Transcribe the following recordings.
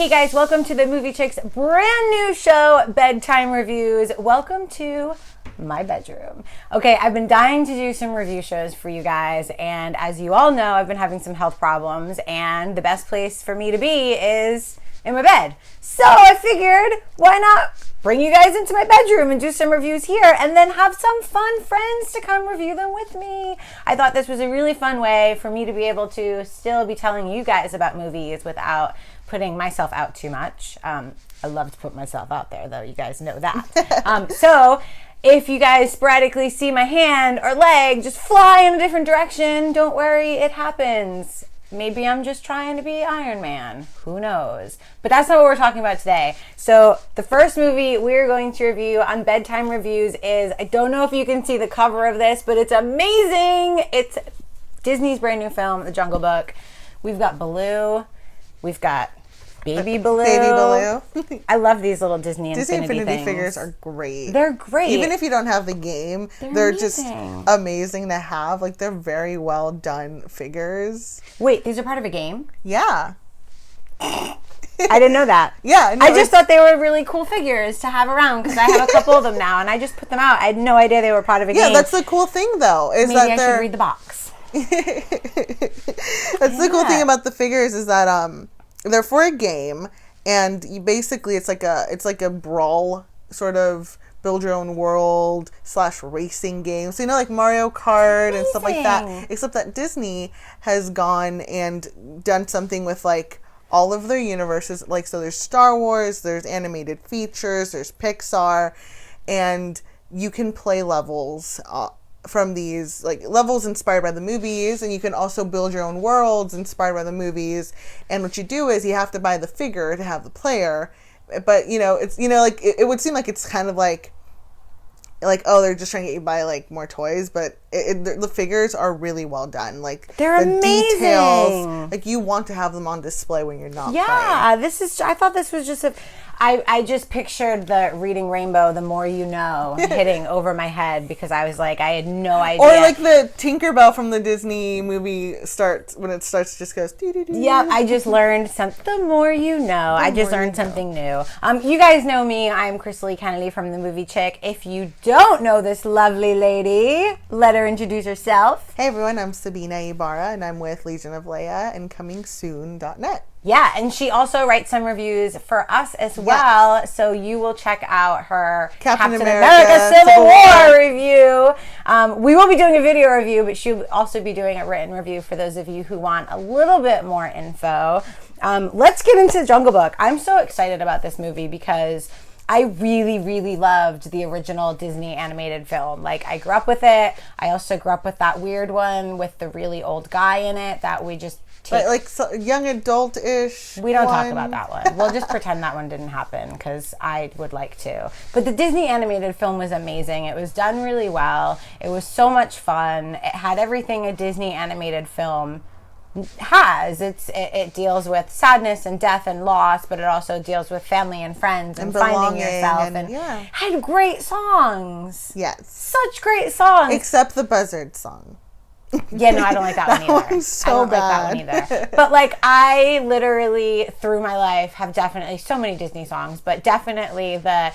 Hey guys, welcome to the Movie Chick's brand new show, Bedtime Reviews. Welcome to my bedroom. Okay, I've been dying to do some review shows for you guys, and as you all know, I've been having some health problems, and the best place for me to be is in my bed. So I figured, why not bring you guys into my bedroom and do some reviews here and then have some fun friends to come review them with me. I thought this was a really fun way for me to be able to still be telling you guys about movies without putting myself out too much. I love to put myself out there, though. You guys know that. So if you guys sporadically see my hand or leg just fly in a different direction, don't worry, it happens. Maybe I'm just trying to be Iron Man. Who knows? But that's not what we're talking about today. So the first movie we're going to review on Bedtime Reviews is, I don't know if you can see the cover of this, but it's amazing. It's Disney's brand new film, The Jungle Book. We've got Baloo. We've got Baby Baloo. Baby Baloo. I love these little Disney Infinity things. Figures are great. They're great. Even if you don't have the game, they're just amazing to have. Like, they're very well done figures. Wait, these are part of a game? Yeah. I didn't know that. Yeah. No, I just thought they were really cool figures to have around because I have a couple of them now, and I just put them out. I had no idea they were part of a game. Yeah, that's the cool thing, though. Maybe I should read the box. That's the cool thing about the figures is that they're for a game, and you basically it's like a brawl sort of build your own world / racing game. So like Mario Kart and stuff like that. Except that Disney has gone and done something with like all of their universes. Like, so there's Star Wars, there's animated features, there's Pixar, and you can play levels from these, like, levels inspired by the movies, and you can also build your own worlds inspired by the movies. And what you do is you have to buy the figure to have the player. But it's like it would seem like it's kind of like oh, they're just trying to get you to buy like more toys, but the figures are really well done. Like, they're amazing. Details, like, you want to have them on display when you're not playing. I thought this was just I just pictured the Reading Rainbow, The More You Know, hitting over my head because I was like, I had no idea. Or like the Tinkerbell from the Disney movie when it starts just goes doo-doo-doo. Yeah, I just learned something. The more you know. I just learned something new. You guys know me. I'm Krisily Kennedy from the Movie Chickk. If you don't know this lovely lady, let her introduce herself. Hey everyone, I'm Sabina Ibarra, and I'm with Legion of Leia and comingsoon.net. Yeah, and she also writes some reviews for us as well, so you will check out her Captain America Civil War review. We will be doing a video review, but she'll also be doing a written review for those of you who want a little bit more info. Let's get into Jungle Book. I'm so excited about this movie because I really, really loved the original Disney animated film. Like, I grew up with it. I also grew up with that weird one with the really old guy in it that we just but like young adult-ish. We don't talk about that one. We'll just pretend that one didn't happen because I would like to. But the Disney animated film was amazing. It was done really well. It was so much fun. It had everything a Disney animated film has. It deals with sadness and death and loss, but it also deals with family and friends and finding yourself and had great songs. Yes. Such great songs. Except the Buzzard song. Yeah, no, I don't like that one either. One's so bad. Like that one either. But like, I literally through my life have definitely so many Disney songs, but definitely the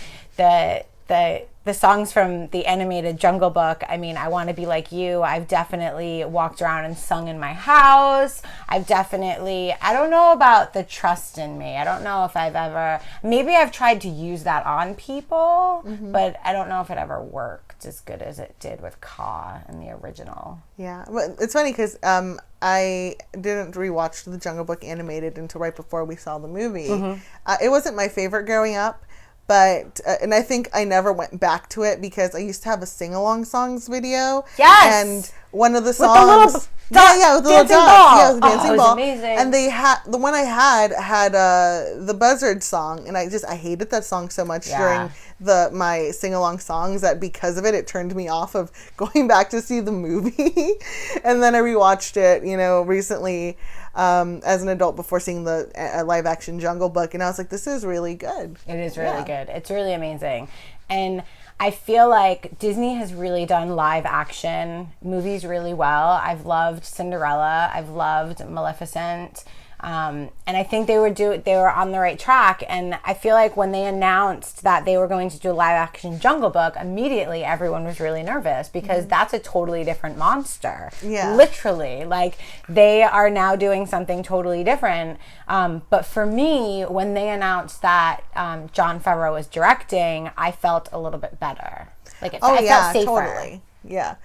songs from the animated Jungle Book. I mean, I Want to Be Like You. I've definitely walked around and sung in my house. I don't know about the Trust in Me. I don't know if maybe I've tried to use that on people, but I don't know if it ever worked as good as it did with Ka in the original. Yeah, but it's funny because I didn't rewatch the Jungle Book animated until right before we saw the movie. It wasn't my favorite growing up, but and I think I never went back to it because I used to have a sing-along songs video. Yes! And one of the songs... With the little dancing ball. Yeah, with the dancing ball. Amazing. And the one I had the Buzzard song, and I hated that song so much during my sing-along songs that because of it, it turned me off of going back to see the movie. And then I rewatched it, recently as an adult before seeing the live-action Jungle Book, and I was like, this is really good. It is really good. It's really amazing. And I feel like Disney has really done live action movies really well. I've loved Cinderella. I've loved Maleficent. And I think they were on the right track. And I feel like when they announced that they were going to do a live action Jungle Book, immediately everyone was really nervous because that's a totally different monster. Yeah. Literally. Like, they are now doing something totally different. But for me, when they announced that Jon Favreau was directing, I felt a little bit better. Like, I felt safer. Totally. Yeah.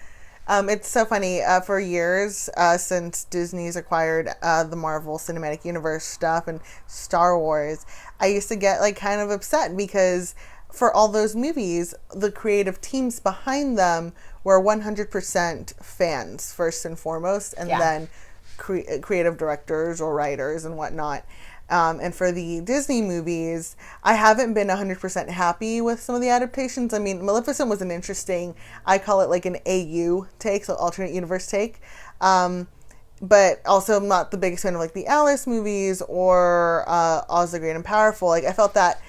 It's so funny. For years, since Disney's acquired the Marvel Cinematic Universe stuff and Star Wars, I used to get like kind of upset because for all those movies, the creative teams behind them were 100% fans first and foremost, and then creative directors or writers and whatnot. And for the Disney movies, I haven't been 100% happy with some of the adaptations. I mean, Maleficent was an interesting, I call it like an AU take, so alternate universe take. But also I'm not the biggest fan of like the Alice movies or Oz the Great and Powerful. Like, I felt that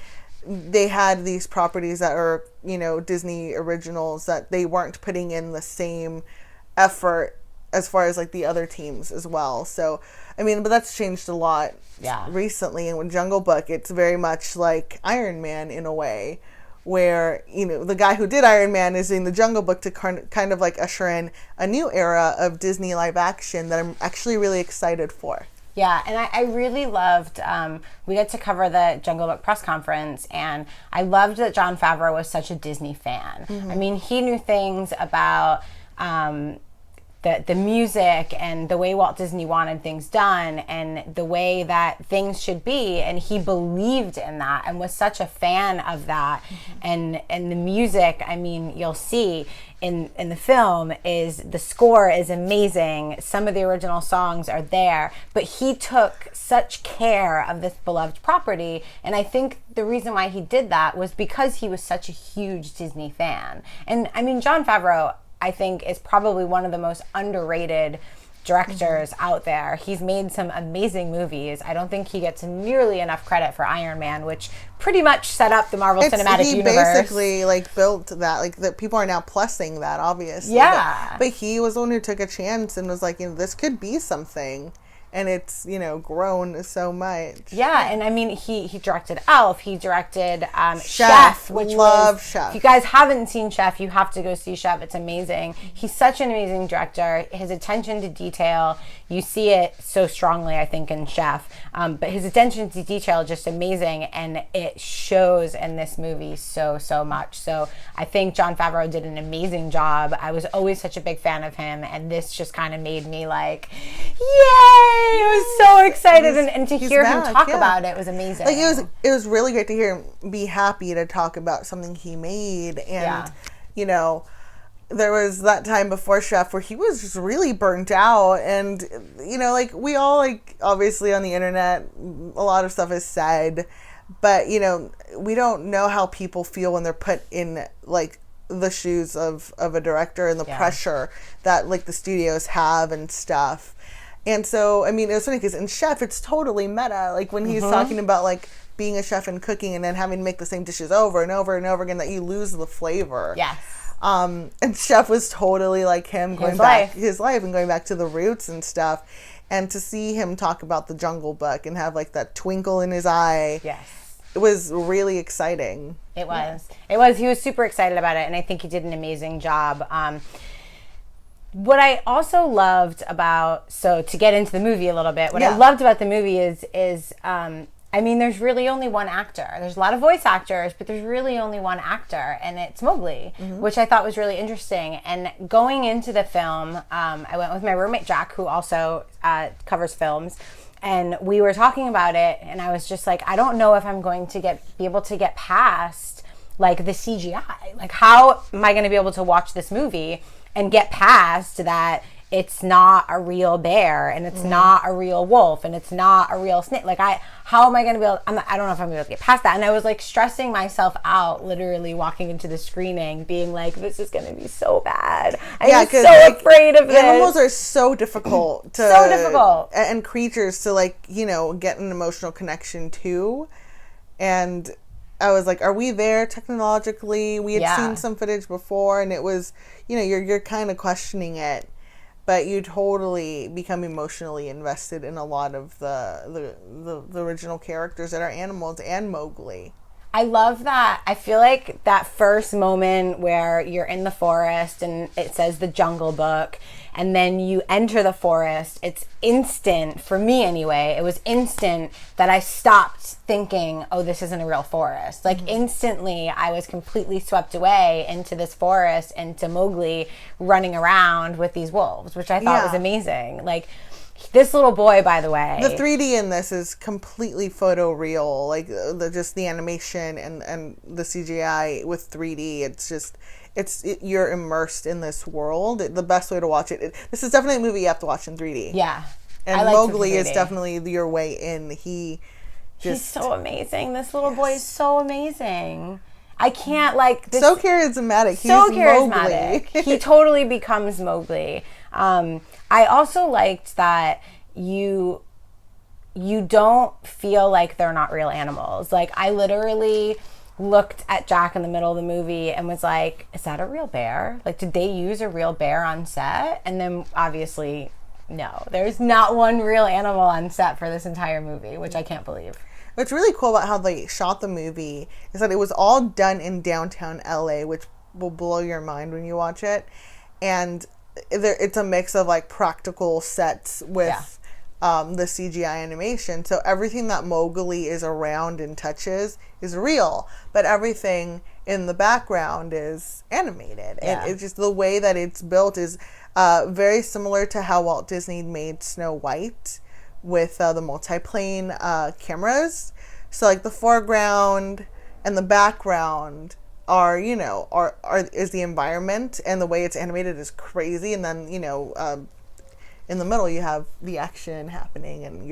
they had these properties that are, you know, Disney originals that they weren't putting in the same effort as far as like the other teams as well. So, I mean, but that's changed a lot recently. And with Jungle Book, it's very much like Iron Man in a way, where, you know, the guy who did Iron Man is doing the Jungle Book to kind of like usher in a new era of Disney live action that I'm actually really excited for. Yeah, and I really loved, we got to cover the Jungle Book press conference, and I loved that Jon Favreau was such a Disney fan. I mean, he knew things about the music and the way Walt Disney wanted things done and the way that things should be, and he believed in that and was such a fan of that. And the music, I mean, you'll see in the film, is the score is amazing. Some of the original songs are there, but he took such care of this beloved property, and I think the reason why he did that was because he was such a huge Disney fan. And I mean, Jon Favreau, I think, is probably one of the most underrated directors out there. He's made some amazing movies. I don't think he gets nearly enough credit for Iron Man, which pretty much set up the Marvel Cinematic Universe. He basically like built that, like, that people are now plussing that, obviously. Yeah. But he was the one who took a chance and was like, you know, this could be something. And it's, you know, grown so much. Yeah, and I mean, he directed Elf. He directed Chef, which Love was... Chef. If you guys haven't seen Chef, you have to go see Chef. It's amazing. He's such an amazing director. His attention to detail, you see it so strongly, I think, in Chef. But his attention to detail is just amazing, and it shows in this movie so, so much. So I think Jon Favreau did an amazing job. I was always such a big fan of him, and this just kind of made me like, yay! I was so excited, and to hear him talk about it was amazing. Like, it was really great to hear him be happy to talk about something he made, and you know, there was that time before Chef where he was just really burnt out, and you know, like, we all, like, obviously on the internet a lot of stuff is said, but you know, we don't know how people feel when they're put in like the shoes of a director and the pressure that like the studios have and stuff. And so, I mean, it was funny because in Chef, it's totally meta. Like, when he's talking about, like, being a chef and cooking and then having to make the same dishes over and over and over again, that you lose the flavor. Yes. And Chef was totally like him, going back his life and going back to the roots and stuff. And to see him talk about the Jungle Book and have, like, that twinkle in his eye. Yes. It was really exciting. It was. Yeah. It was. He was super excited about it, and I think he did an amazing job. What I also loved about, so to get into the movie a little bit, what I loved about the movie is I mean, there's really only one actor. There's a lot of voice actors, but there's really only one actor, and it's Mowgli, which I thought was really interesting. And going into the film, I went with my roommate Jack, who also covers films, and we were talking about it, and I was just like, I don't know if I'm going to be able to get past like the CGI. Like, how am I going to be able to watch this movie and get past that it's not a real bear, and it's not a real wolf, and it's not a real snake? Like, how am I going to be able, I don't know if I'm going to be able to get past that. And I was like stressing myself out, literally walking into the screening, being like, this is going to be so bad. I'm so like, afraid of this. Animals are so difficult to, so difficult. And creatures to, like, you know, get an emotional connection to. And I was like, are we there technologically? We had seen some footage before, and it was, you know, you're kind of questioning it. but you totally become emotionally invested in a lot of the original characters that are animals and Mowgli. I love that. I feel like that first moment where you're in the forest and it says the Jungle Book, and then you enter the forest, it's instant, for me anyway, it was instant that I stopped thinking, oh, this isn't a real forest. Like, instantly, I was completely swept away into this forest and to Mowgli running around with these wolves, which I thought was amazing. Like, this little boy, by the way. The 3D in this is completely photoreal. Like, just the animation and the CGI with 3D. It's just, you're immersed in this world. The best way to watch it. This is definitely a movie you have to watch in 3D. Yeah. And Mowgli is definitely your way in. He's so amazing. This little boy is so amazing. I can't, like... This, so charismatic. So charismatic. He totally becomes Mowgli. I also liked that you don't feel like they're not real animals. Like, I literally looked at Jack in the middle of the movie and was like, is that a real bear? Like, did they use a real bear on set? And then, obviously, no. There's not one real animal on set for this entire movie, which I can't believe. What's really cool about how they shot the movie is that it was all done in downtown LA, which will blow your mind when you watch it. And it's a mix of like practical sets with the CGI animation. So everything that Mowgli is around and touches is real, but everything in the background is animated. And it's just the way that it's built is very similar to how Walt Disney made Snow White with the multi-plane cameras. So like the foreground and the background are is the environment, and the way it's animated is crazy, and then in the middle you have the action happening, and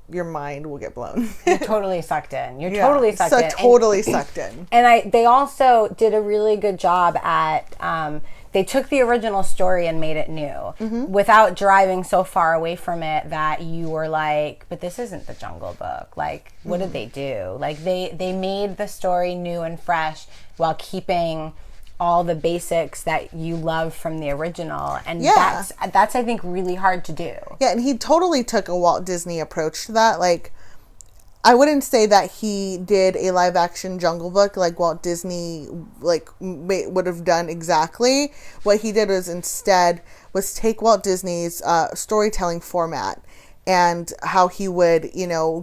your mind will get blown. You're totally sucked in. You're totally sucked in. Totally sucked in. And they also did a really good job at they took the original story and made it new without driving so far away from it that you were like, but this isn't the Jungle Book. Like, what did they do? Like, they made the story new and fresh while keeping all the basics that you love from the original. And that's I think really hard to do. Yeah, and he totally took a Walt Disney approach to that. Like, I wouldn't say that he did a live action Jungle Book like Walt Disney would have done exactly. What he did was instead take Walt Disney's storytelling format and how he would,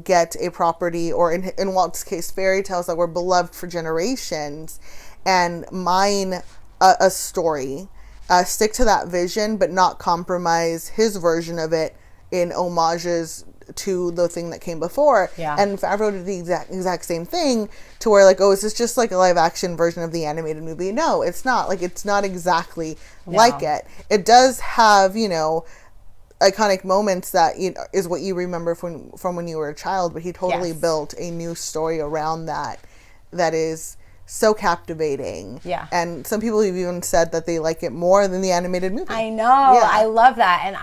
get a property, or in Walt's case, fairy tales that were beloved for generations, and mine a story, stick to that vision, but not compromise his version of it in homages to the thing that came before. And Favreau did the exact same thing, to where like, oh, is this just like a live action version of the animated movie? No, it's not. Like, it's not exactly like it. It does have, iconic moments that is what you remember from when you were a child, but he totally built a new story around that is so captivating. And some people have even said that they like it more than the animated movie. I know. I love that. And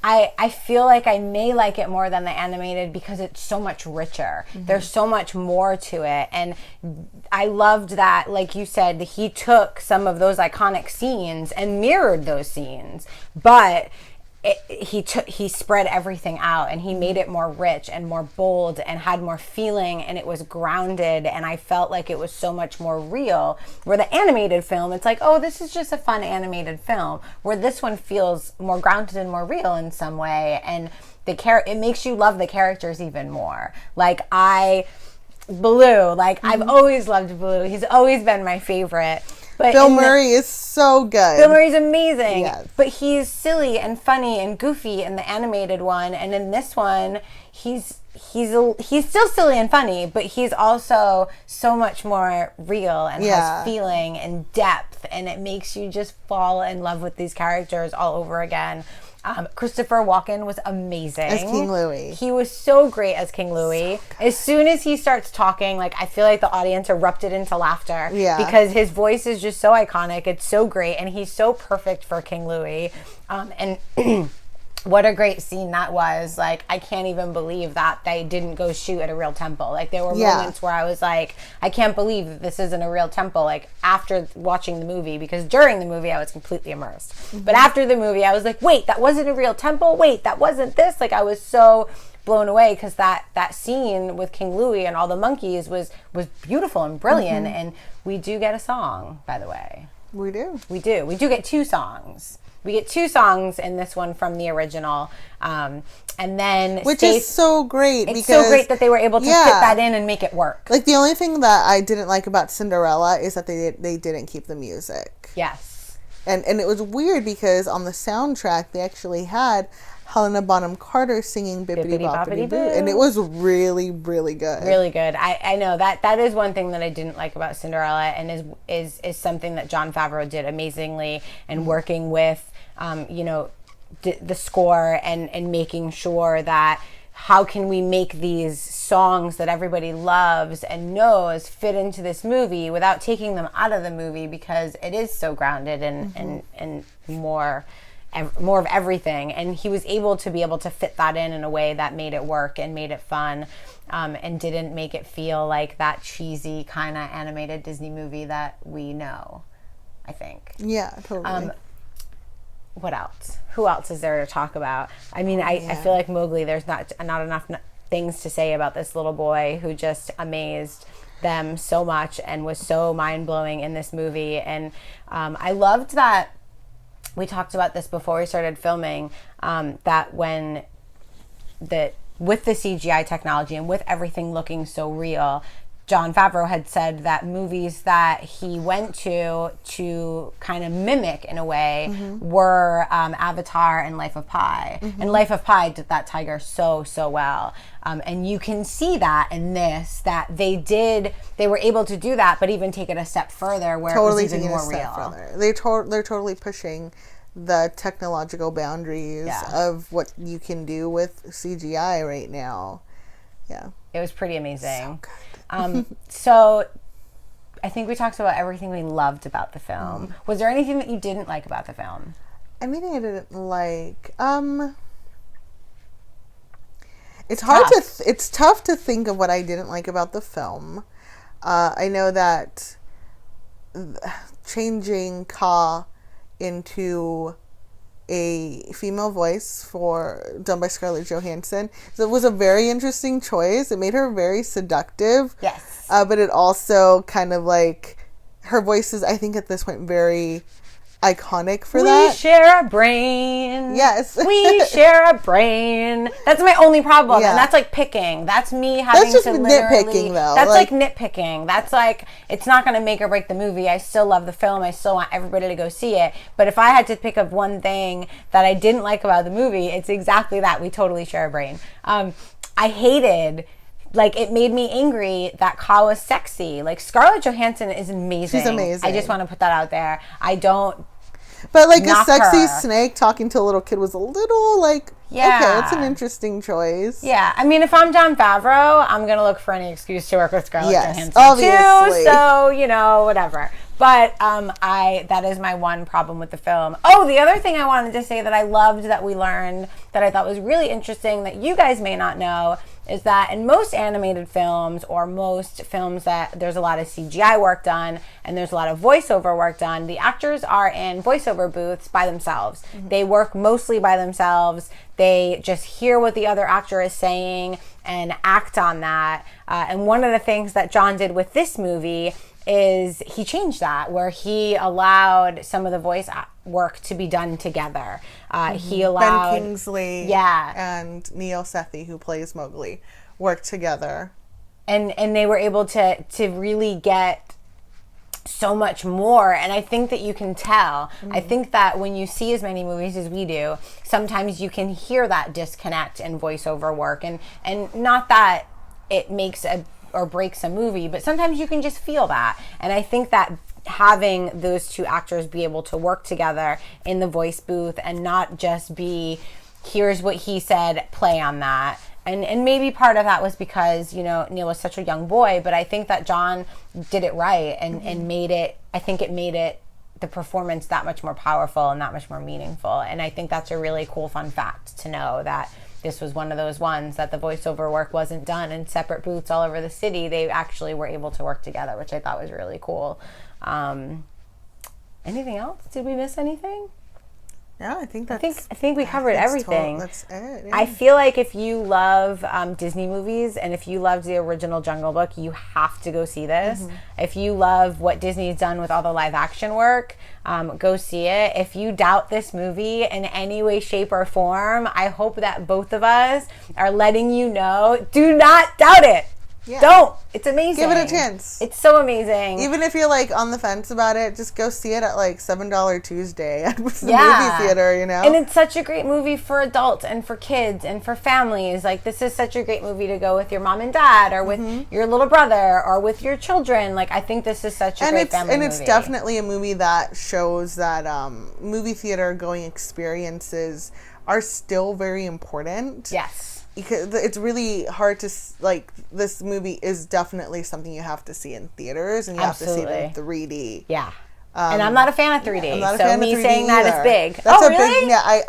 I feel like I may like it more than the animated because it's so much richer. There's so much more to it. And I loved that, like you said, he took some of those iconic scenes and mirrored those scenes. But he spread everything out, and he made it more rich and more bold and had more feeling, and it was grounded, and I felt like it was so much more real. Where the animated film, it's like, oh, this is just a fun animated film. Where this one feels more grounded and more real in some way, and it makes you love the characters even more. Like Baloo, like I've always loved Baloo. He's always been my favorite. But Bill Murray is so good. Bill Murray's amazing. Yes. But he's silly and funny and goofy in the animated one, and in this one, he's still silly and funny, but he's also so much more real and has feeling and depth, and it makes you just fall in love with these characters all over again. Christopher Walken was amazing as King Louie. He was so great as King Louie. So as soon as he starts talking, like, I feel like the audience erupted into laughter because his voice is just so iconic. It's so great, and he's so perfect for King Louie. And what a great scene that was. Like, I can't even believe that they didn't go shoot at a real temple. Like, there were moments where I was like, I can't believe that this isn't a real temple, like, after watching the movie, because during the movie I was completely immersed. But after the movie I was like, wait, that wasn't a real temple? Wait, that wasn't this? Like, I was so blown away, because that scene with King Louis and all the monkeys was beautiful and brilliant. And we do get a song, by the way. We do get 2 songs. We get 2 songs in this one from the original, and then which is so great. It's so great that they were able to fit that in and make it work. Like, the only thing that I didn't like about Cinderella is that they didn't keep the music. Yes, and it was weird, because on the soundtrack they actually had Helena Bonham Carter singing Bippity Boppity Boo, and it was really, really good. Really good. I know that is one thing that I didn't like about Cinderella, and is something that Jon Favreau did amazingly, and working with the score and making sure that how can we make these songs that everybody loves and knows fit into this movie without taking them out of the movie, because it is so grounded and more of everything. And he was able to fit that in a way that made it work and made it fun, and didn't make it feel like that cheesy kind of animated Disney movie that we know, I think. Yeah, totally. What else? Who else is there to talk about? I mean, I feel like Mowgli, there's not enough things to say about this little boy who just amazed them so much and was so mind-blowing in this movie. And I loved that we talked about this before we started filming, that with the CGI technology and with everything looking so real, Jon Favreau had said that movies that he went to kind of mimic in a way were Avatar and Life of Pi. And Life of Pi did that tiger so well. And you can see that in this, that they were able to do that, but even take it a step further where it was even more real. They're totally pushing the technological boundaries of what you can do with CGI right now. Yeah. It was pretty amazing. So good. So I think we talked about everything we loved about the film. Was there anything that you didn't like about the film? Anything I didn't like? It's tough to think of what I didn't like about the film. I know that changing Ka into a female voice done by Scarlett Johansson. So it was a very interesting choice. It made her very seductive. Yes. But it also kind of like, her voice is, I think at this point, very iconic for that. We share a brain. Yes. We share a brain. That's my only problem. Yeah. And that's like picking. That's me having that's just to nitpicking, though. That's like nitpicking. That's like, it's not going to make or break the movie. I still love the film. I still want everybody to go see it. But if I had to pick up one thing that I didn't like about the movie, it's exactly that. We totally share a brain. I hated... Like, it made me angry that Ka was sexy. Like, Scarlett Johansson is amazing. She's amazing. I just want to put that out there. I don't... But, like, a sexy snake talking to a little kid was a little, like... Yeah. Okay, it's an interesting choice. Yeah. I mean, if I'm Jon Favreau, I'm going to look for any excuse to work with Scarlett Johansson, obviously. Too. So, whatever. But that is my one problem with the film. Oh, the other thing I wanted to say that I loved that we learned that I thought was really interesting that you guys may not know is that in most animated films or most films that there's a lot of CGI work done and there's a lot of voiceover work done, the actors are in voiceover booths by themselves. They work mostly by themselves. They just hear what the other actor is saying and act on that. And one of the things that Jon did with this movie is he changed that, where he allowed some of the voice work to be done together. He allowed Ben Kingsley and Neil Sethi, who plays Mowgli, work together. And they were able to really get so much more. And I think that you can tell. I think that when you see as many movies as we do, sometimes you can hear that disconnect in voiceover work. And not that it makes or breaks a movie, but sometimes you can just feel that. And I think that having those two actors be able to work together in the voice booth and not just be, here's what he said, play on that. And maybe part of that was because, Neil was such a young boy, but I think that Jon did it right and made it, I think it made it the performance that much more powerful and that much more meaningful. And I think that's a really cool fun fact to know, that this was one of those ones that the voiceover work wasn't done in separate booths all over the city. They actually were able to work together, which I thought was really cool. Anything else? Did we miss anything? Yeah, I think I think we covered everything. That's it. Yeah. I feel like if you love Disney movies and if you loved the original Jungle Book, you have to go see this. Mm-hmm. If you love what Disney's done with all the live action work, go see it. If you doubt this movie in any way, shape, or form, I hope that both of us are letting you know, do not doubt it. Yeah. Don't. It's amazing. Give it a chance. It's so amazing. Even if you're like on the fence about it, just go see it at like $7 Tuesday at the movie theater, you know? And it's such a great movie for adults and for kids and for families. Like, this is such a great movie to go with your mom and dad or with your little brother or with your children. Like, I think this is such a great family movie. And it's definitely a movie that shows that movie theater going experiences are still very important. Yes. Because it's really hard to, like, this movie is definitely something you have to see in theaters, and you have to see it in 3D. Yeah. And I'm not a fan of 3D. I'm not a fan of 3D saying either. That is big. That's a really? Big, yeah,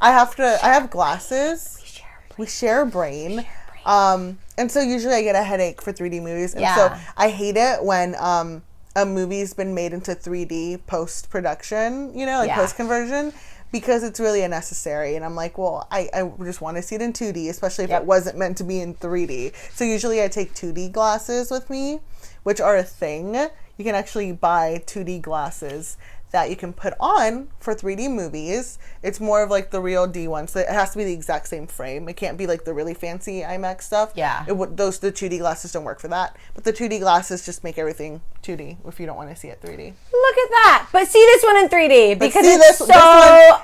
I have glasses. We share a brain. And so usually I get a headache for 3D movies. And so I hate it when a movie's been made into 3D post-production, you know, like post-conversion. Because it's really unnecessary. And I'm like, well, I just want to see it in 2D, especially if it wasn't meant to be in 3D. So usually I take 2D glasses with me, which are a thing. You can actually buy 2D glasses that you can put on for 3D movies. It's more of like the real D ones. So it has to be the exact same frame. It can't be like the really fancy IMAX stuff. Yeah. The 2D glasses don't work for that. But the 2D glasses just make everything 2D if you don't want to see it 3D. Look at that. But see this one in 3D because it's so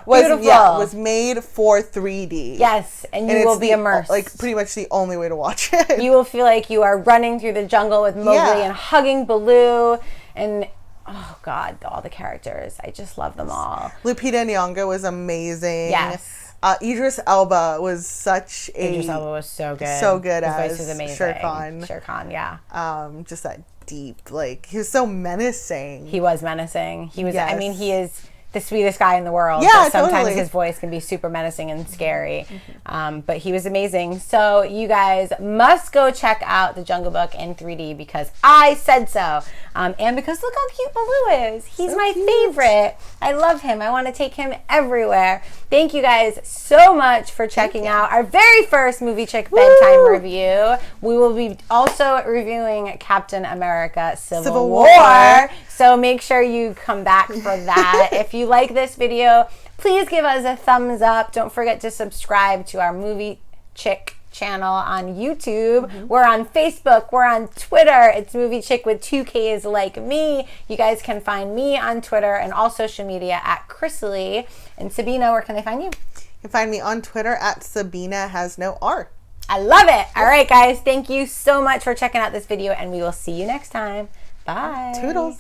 beautiful. Yeah, it was made for 3D. Yes, and you will be immersed. Like pretty much the only way to watch it. You will feel like you are running through the jungle with Mowgli and hugging Baloo and oh God, all the characters. I just love them all. Lupita Nyong'o was amazing. Yes. Idris Elba was such a... Idris Elba was so good. So good His as voice was amazing. Shere Khan, yeah. Just that deep, like, he was so menacing. He was menacing. He was, I mean, he is the sweetest guy in the world. Yeah, but sometimes totally. his voice can be super menacing and scary. But he was amazing. So you guys must go check out The Jungle Book in 3D because I said so. And because look how cute Baloo is. He's so my favorite. I love him. I want to take him everywhere. Thank you guys so much for checking out our very first Movie Chickk Bedtime Review. We will be also reviewing Captain America Civil War. So make sure you come back for that. If you like this video, please give us a thumbs up. Don't forget to subscribe to our Movie Chickk channel on YouTube. We're on Facebook. We're on Twitter. It's Movie Chickk with 2 Ks like me. You guys can find me on Twitter and all social media at Krisily. And Sabina, where can they find you? You can find me on Twitter at Sabina has no R. I love it. All right, guys. Thank you so much for checking out this video, and we will see you next time. Bye. Toodles.